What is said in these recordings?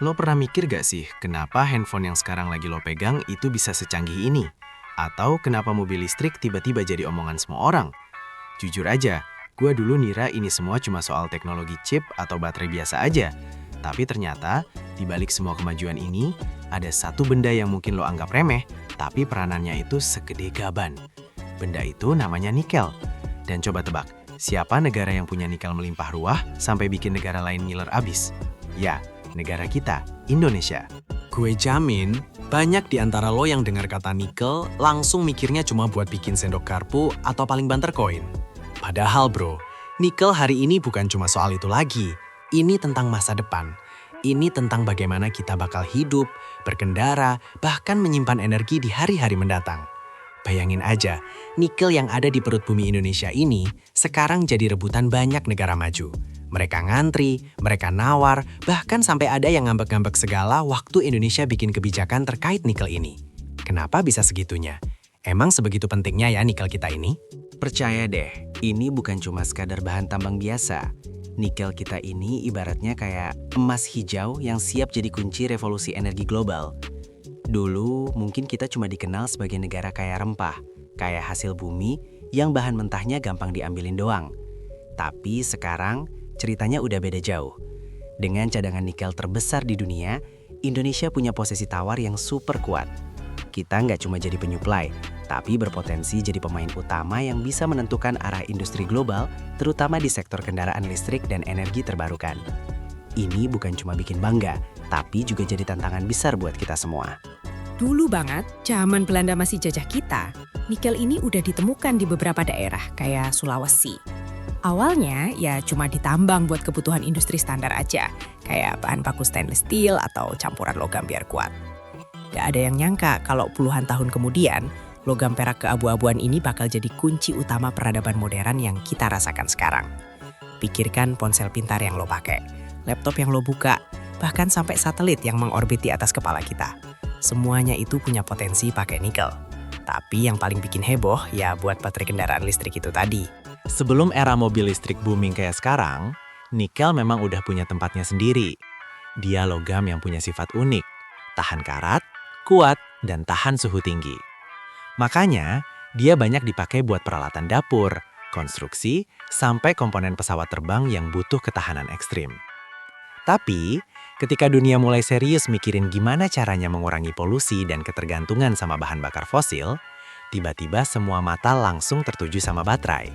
Lo pernah mikir gak sih kenapa handphone yang sekarang lagi lo pegang itu bisa secanggih ini? Atau kenapa mobil listrik tiba-tiba jadi omongan semua orang? Jujur aja, gue dulu ngira ini semua cuma soal teknologi chip atau baterai biasa aja. Tapi ternyata, di balik semua kemajuan ini, ada satu benda yang mungkin lo anggap remeh, tapi peranannya itu segede gaban. Benda itu namanya nikel. Dan coba tebak, siapa negara yang punya nikel melimpah ruah sampai bikin negara lain ngiler abis? Ya, negara kita, Indonesia. Gue jamin, banyak di antara lo yang dengar kata nikel langsung mikirnya cuma buat bikin sendok garpu atau paling banter koin. Padahal bro, nikel hari ini bukan cuma soal itu lagi. Ini tentang masa depan. Ini tentang bagaimana kita bakal hidup, berkendara, bahkan menyimpan energi di hari-hari mendatang. Bayangin aja, nikel yang ada di perut bumi Indonesia ini sekarang jadi rebutan banyak negara maju. Mereka ngantri, mereka nawar, bahkan sampai ada yang ngambek-ngambek segala waktu Indonesia bikin kebijakan terkait nikel ini. Kenapa bisa segitunya? Emang sebegitu pentingnya ya nikel kita ini? Percaya deh, ini bukan cuma sekadar bahan tambang biasa. Nikel kita ini ibaratnya kayak emas hijau yang siap jadi kunci revolusi energi global. Dulu mungkin kita cuma dikenal sebagai negara kaya rempah, kaya hasil bumi yang bahan mentahnya gampang diambilin doang. Tapi sekarang ceritanya udah beda jauh. Dengan cadangan nikel terbesar di dunia, Indonesia punya posisi tawar yang super kuat. Kita nggak cuma jadi penyuplai, tapi berpotensi jadi pemain utama yang bisa menentukan arah industri global, terutama di sektor kendaraan listrik dan energi terbarukan. Ini bukan cuma bikin bangga, tapi juga jadi tantangan besar buat kita semua. Dulu banget, zaman Belanda masih jajah kita, nikel ini udah ditemukan di beberapa daerah kayak Sulawesi. Awalnya ya cuma ditambang buat kebutuhan industri standar aja, kayak bahan baku stainless steel atau campuran logam biar kuat. Gak ada yang nyangka kalau puluhan tahun kemudian, logam perak keabu-abuan ini bakal jadi kunci utama peradaban modern yang kita rasakan sekarang. Pikirkan ponsel pintar yang lo pakai, laptop yang lo buka, bahkan sampai satelit yang mengorbit di atas kepala kita. Semuanya itu punya potensi pakai nikel. Tapi yang paling bikin heboh ya buat baterai kendaraan listrik itu tadi. Sebelum era mobil listrik booming kayak sekarang, nikel memang udah punya tempatnya sendiri. Dia logam yang punya sifat unik, tahan karat, kuat, dan tahan suhu tinggi. Makanya, dia banyak dipakai buat peralatan dapur, konstruksi, sampai komponen pesawat terbang yang butuh ketahanan ekstrim. Tapi, ketika dunia mulai serius mikirin gimana caranya mengurangi polusi dan ketergantungan sama bahan bakar fosil, tiba-tiba semua mata langsung tertuju sama baterai.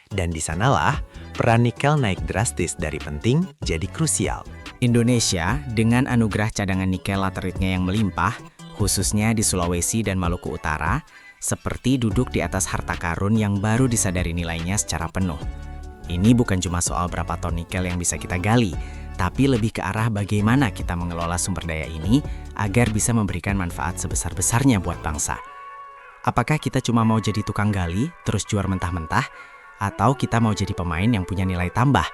Dan di sanalah, peran nikel naik drastis dari penting jadi krusial. Indonesia, dengan anugerah cadangan nikel lateritnya yang melimpah, khususnya di Sulawesi dan Maluku Utara, seperti duduk di atas harta karun yang baru disadari nilainya secara penuh. Ini bukan cuma soal berapa ton nikel yang bisa kita gali, tapi lebih ke arah bagaimana kita mengelola sumber daya ini agar bisa memberikan manfaat sebesar-besarnya buat bangsa. Apakah kita cuma mau jadi tukang gali, terus jual mentah-mentah, atau kita mau jadi pemain yang punya nilai tambah,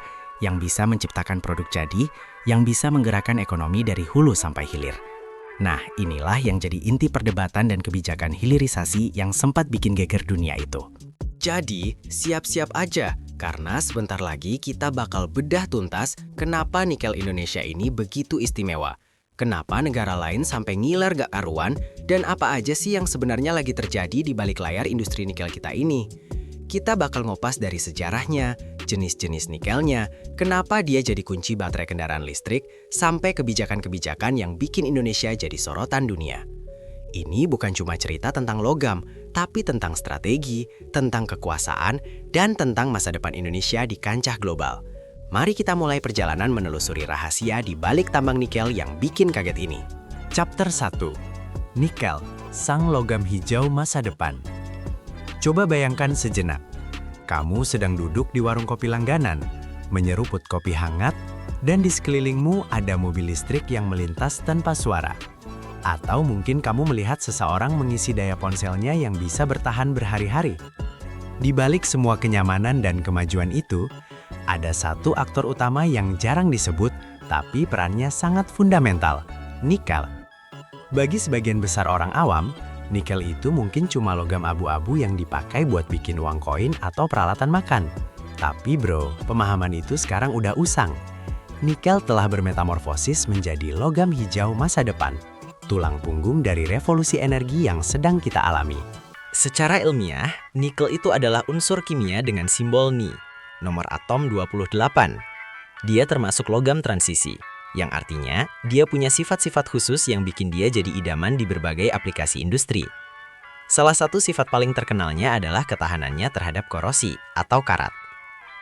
yang bisa menciptakan produk jadi, yang bisa menggerakkan ekonomi dari hulu sampai hilir? Nah, inilah yang jadi inti perdebatan dan kebijakan hilirisasi yang sempat bikin geger dunia itu. Jadi, siap-siap aja, karena sebentar lagi kita bakal bedah tuntas kenapa nikel Indonesia ini begitu istimewa. Kenapa negara lain sampai ngiler gak karuan, dan apa aja sih yang sebenarnya lagi terjadi di balik layar industri nikel kita ini. Kita bakal ngopas dari sejarahnya, jenis-jenis nikelnya, kenapa dia jadi kunci baterai kendaraan listrik, sampai kebijakan-kebijakan yang bikin Indonesia jadi sorotan dunia. Ini bukan cuma cerita tentang logam, tapi tentang strategi, tentang kekuasaan, dan tentang masa depan Indonesia di kancah global. Mari kita mulai perjalanan menelusuri rahasia di balik tambang nikel yang bikin kaget ini. Chapter 1. Nikel, sang logam hijau masa depan. Coba bayangkan sejenak, kamu sedang duduk di warung kopi langganan, menyeruput kopi hangat, dan di sekelilingmu ada mobil listrik yang melintas tanpa suara. Atau mungkin kamu melihat seseorang mengisi daya ponselnya yang bisa bertahan berhari-hari. Di balik semua kenyamanan dan kemajuan itu, ada satu aktor utama yang jarang disebut, tapi perannya sangat fundamental, nikel. Bagi sebagian besar orang awam, nikel itu mungkin cuma logam abu-abu yang dipakai buat bikin uang koin atau peralatan makan. Tapi bro, pemahaman itu sekarang udah usang. nikel telah bermetamorfosis menjadi logam hijau masa depan, tulang punggung dari revolusi energi yang sedang kita alami. Secara ilmiah, nikel itu adalah unsur kimia dengan simbol Ni, nomor atom 28. Dia termasuk logam transisi, yang artinya dia punya sifat-sifat khusus yang bikin dia jadi idaman di berbagai aplikasi industri. Salah satu sifat paling terkenalnya adalah ketahanannya terhadap korosi atau karat.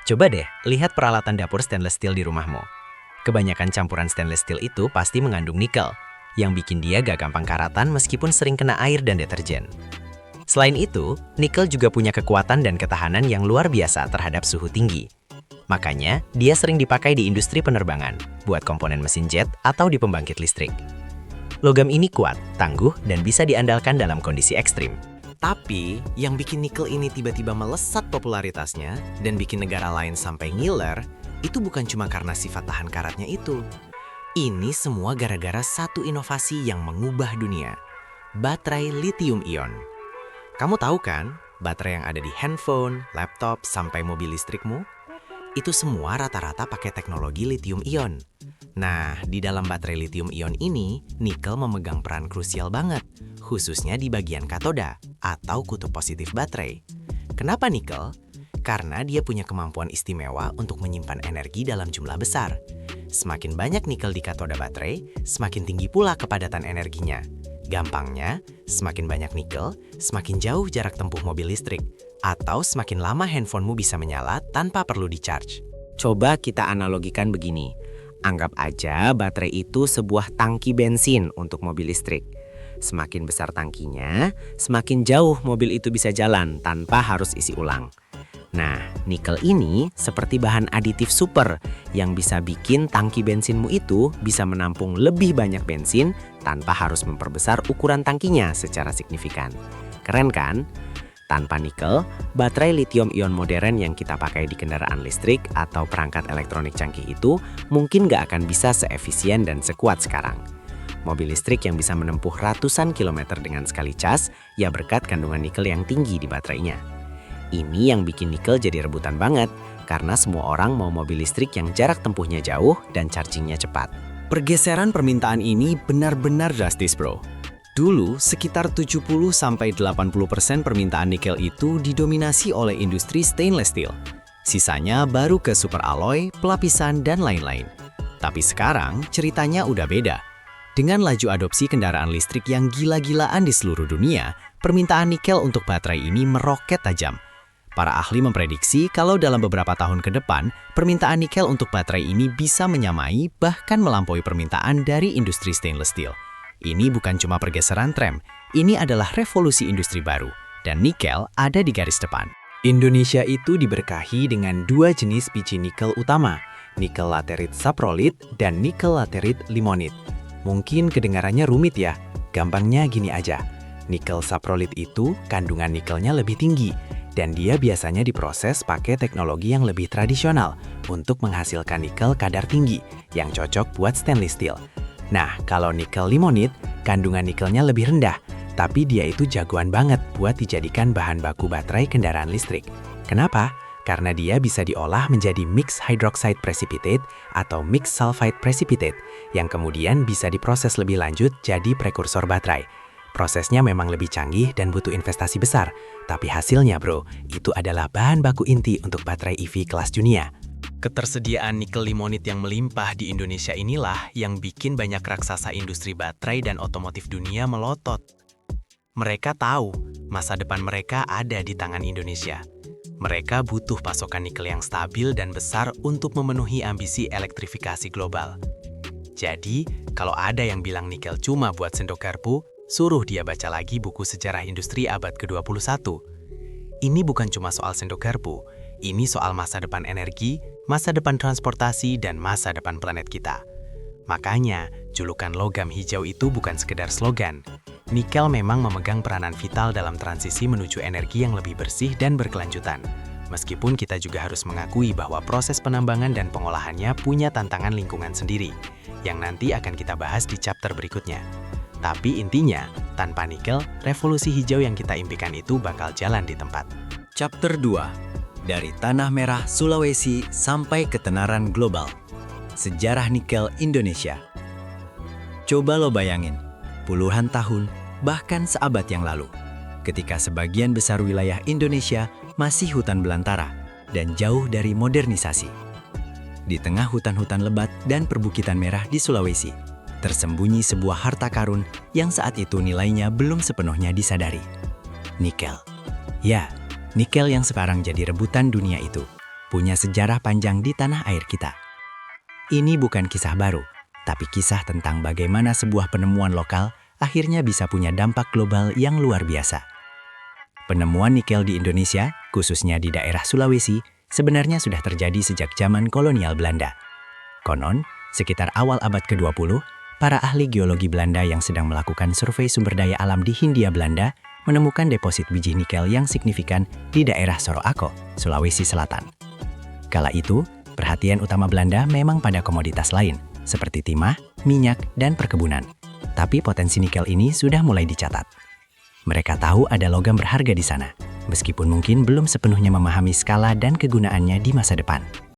Coba deh, lihat peralatan dapur stainless steel di rumahmu. Kebanyakan campuran stainless steel itu pasti mengandung nikel, yang bikin dia gak gampang karatan meskipun sering kena air dan deterjen. Selain itu, nikel juga punya kekuatan dan ketahanan yang luar biasa terhadap suhu tinggi. Makanya, dia sering dipakai di industri penerbangan, buat komponen mesin jet atau di pembangkit listrik. Logam ini kuat, tangguh, dan bisa diandalkan dalam kondisi ekstrim. Tapi, yang bikin nikel ini tiba-tiba melesat popularitasnya dan bikin negara lain sampai ngiler, itu bukan cuma karena sifat tahan karatnya itu. Ini semua gara-gara satu inovasi yang mengubah dunia, baterai lithium-ion. Kamu tahu kan, baterai yang ada di handphone, laptop, sampai mobil listrikmu? Itu semua rata-rata pakai teknologi lithium-ion. Nah, di dalam baterai lithium-ion ini, nikel memegang peran krusial banget, khususnya di bagian katoda atau kutub positif baterai. Kenapa nikel? Karena dia punya kemampuan istimewa untuk menyimpan energi dalam jumlah besar. Semakin banyak nikel di katoda baterai, semakin tinggi pula kepadatan energinya. Gampangnya, semakin banyak nikel, semakin jauh jarak tempuh mobil listrik, atau semakin lama handphonemu bisa menyala tanpa perlu di-charge. Coba kita analogikan begini. Anggap aja baterai itu sebuah tangki bensin untuk mobil listrik. Semakin besar tangkinya, semakin jauh mobil itu bisa jalan tanpa harus isi ulang. Nah, nikel ini seperti bahan aditif super yang bisa bikin tangki bensinmu itu bisa menampung lebih banyak bensin tanpa harus memperbesar ukuran tangkinya secara signifikan. Keren kan? Tanpa nikel, baterai lithium-ion modern yang kita pakai di kendaraan listrik atau perangkat elektronik canggih itu mungkin nggak akan bisa seefisien dan sekuat sekarang. Mobil listrik yang bisa menempuh ratusan kilometer dengan sekali cas, ya berkat kandungan nikel yang tinggi di baterainya. Ini yang bikin nikel jadi rebutan banget, karena semua orang mau mobil listrik yang jarak tempuhnya jauh dan chargingnya cepat. Pergeseran permintaan ini benar-benar drastis, bro. Dulu, sekitar 70-80% permintaan nikel itu didominasi oleh industri stainless steel. Sisanya baru ke superalloy, pelapisan, dan lain-lain. Tapi sekarang, ceritanya udah beda. Dengan laju adopsi kendaraan listrik yang gila-gilaan di seluruh dunia, permintaan nikel untuk baterai ini meroket tajam. Para ahli memprediksi kalau dalam beberapa tahun ke depan, permintaan nikel untuk baterai ini bisa menyamai bahkan melampaui permintaan dari industri stainless steel. Ini bukan cuma pergeseran tren, ini adalah revolusi industri baru, dan nikel ada di garis depan. Indonesia itu diberkahi dengan dua jenis biji nikel utama, nikel laterit saprolit dan nikel laterit limonit. Mungkin kedengarannya rumit ya, gampangnya gini aja. Nikel saprolit itu kandungan nikelnya lebih tinggi, dan dia biasanya diproses pakai teknologi yang lebih tradisional untuk menghasilkan nikel kadar tinggi yang cocok buat stainless steel. Nah, kalau nikel limonit, kandungan nikelnya lebih rendah, tapi dia itu jagoan banget buat dijadikan bahan baku baterai kendaraan listrik. Kenapa? Karena dia bisa diolah menjadi mixed hydroxide precipitate atau mixed sulfide precipitate, yang kemudian bisa diproses lebih lanjut jadi prekursor baterai. Prosesnya memang lebih canggih dan butuh investasi besar, tapi hasilnya bro, itu adalah bahan baku inti untuk baterai EV kelas dunia. Ketersediaan nikel limonit yang melimpah di Indonesia inilah yang bikin banyak raksasa industri baterai dan otomotif dunia melotot. Mereka tahu masa depan mereka ada di tangan Indonesia. Mereka butuh pasokan nikel yang stabil dan besar untuk memenuhi ambisi elektrifikasi global. Jadi, kalau ada yang bilang nikel cuma buat sendok garpu, suruh dia baca lagi buku sejarah industri abad ke-21. Ini bukan cuma soal sendok garpu, ini soal masa depan energi, masa depan transportasi, dan masa depan planet kita. Makanya, julukan logam hijau itu bukan sekedar slogan. Nikel memang memegang peranan vital dalam transisi menuju energi yang lebih bersih dan berkelanjutan. Meskipun kita juga harus mengakui bahwa proses penambangan dan pengolahannya punya tantangan lingkungan sendiri, yang nanti akan kita bahas di chapter berikutnya. Tapi intinya, tanpa nikel, revolusi hijau yang kita impikan itu bakal jalan di tempat. Chapter 2. Dari Tanah Merah, Sulawesi sampai ketenaran global. Sejarah nikel Indonesia. Coba lo bayangin, puluhan tahun, bahkan seabad yang lalu, ketika sebagian besar wilayah Indonesia masih hutan belantara dan jauh dari modernisasi. Di tengah hutan-hutan lebat dan perbukitan merah di Sulawesi, tersembunyi sebuah harta karun yang saat itu nilainya belum sepenuhnya disadari. Nikel. Ya, nikel yang sekarang jadi rebutan dunia itu punya sejarah panjang di tanah air kita. Ini bukan kisah baru, tapi kisah tentang bagaimana sebuah penemuan lokal akhirnya bisa punya dampak global yang luar biasa. Penemuan nikel di Indonesia, khususnya di daerah Sulawesi, sebenarnya sudah terjadi sejak zaman kolonial Belanda. Konon, sekitar awal abad ke-20, para ahli geologi Belanda yang sedang melakukan survei sumber daya alam di Hindia Belanda menemukan deposit biji nikel yang signifikan di daerah Soroako, Sulawesi Selatan. Kala itu, perhatian utama Belanda memang pada komoditas lain, seperti timah, minyak, dan perkebunan. Tapi potensi nikel ini sudah mulai dicatat. Mereka tahu ada logam berharga di sana, meskipun mungkin belum sepenuhnya memahami skala dan kegunaannya di masa depan.